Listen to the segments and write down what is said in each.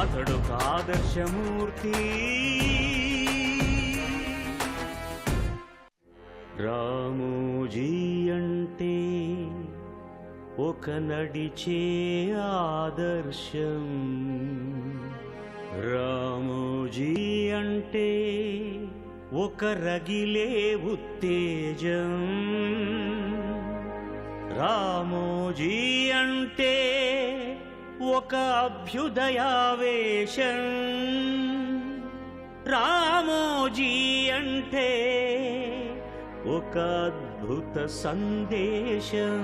అతడొక ఆదర్శమూర్తి. రామోజీ అంటే ఒక నడిచే ఆదర్శం. రామోజీ అంటే ఒక రగిలే ఉత్తేజం. రామోజీ అంటే ఒక అభ్యుదయావేశం. రామోజీ అంటే ఒక అద్భుత సందేశం.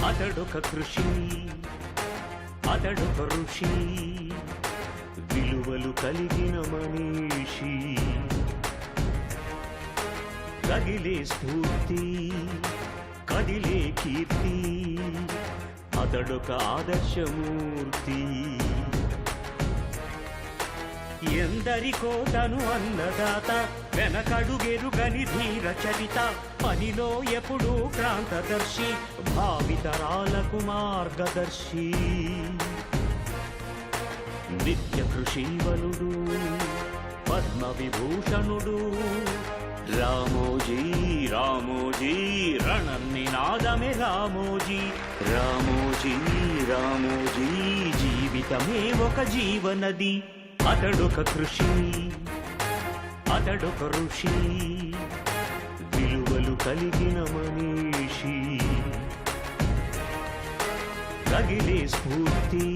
అతడొక కృషి, అతడొక ఋషి, విలువలు కలిగిన మనిషి. రగిలే స్ఫూర్తి, కదిలే కీర్తి, అతడొక ఆదర్శమూర్తి. ఎందరికో తను అన్నదాత, వెనకడుగెరుగని ధీర చరిత. పనిలో ఎప్పుడూ క్రాంతదర్శి, భావితరాలకు మార్గదర్శి. నిత్య కృషీవలుడు, పద్మ విభూషణుడు. రామోజీ రామోజీ రణనినాదమే రామోజీ. రామోజీ రామోజీ జీవితమే ఒక జీవనది. అతడొక కృషి, అతడొక ఋషి, విలువలు కలిగిన మనిషి. రగిలే స్ఫూర్తి,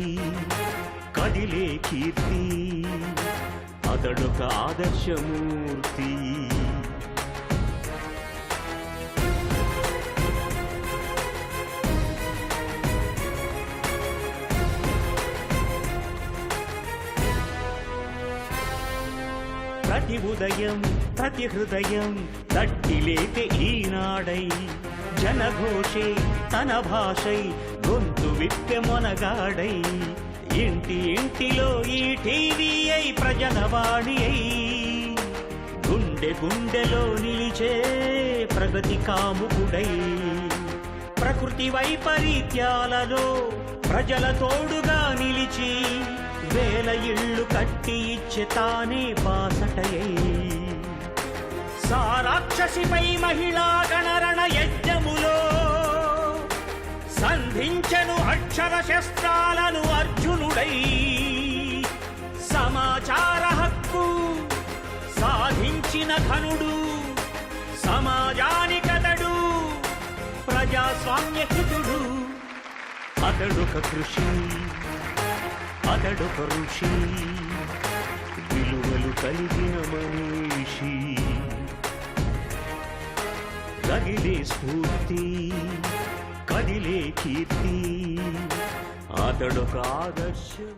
కదిలే కీర్తి, అతడొక ఆదర్శమూర్తి. ప్రతి ఉదయం ప్రతి హృదయం తట్టిలేతే ఈనాడై, జనఘోషే తన భాషై గొంతు విప్పె మొనగాడై. ఇంటి ఇంటిలో ఈ టీవీ అయి ప్రజలవాణి అయి, గుండె గుండెలో నిలిచే ప్రగతి కాముకుడై. ప్రకృతి వైపరీత్యాలలో ప్రజల తోడుగా నిలిచి, వేల ఇళ్ళు కట్టి ఇచ్చే తానే బాసటయై. సారాక్షసిపై మహిళా గణరణ యజ్ఞములో సంధించెను అక్షర శస్త్రాలను అర్జునుడై. సమాచార హక్కు సాధించిన ఘనుడు, సమాజానికతడు ప్రజాస్వామ్య హితుడు. అతడొక కృషి, అతడొక ఋషి, విలువలు కలిగిన మనిషి. రగిలే స్ఫూర్తి, కదిలే కీర్తి, అతడొక ఆదర్శం.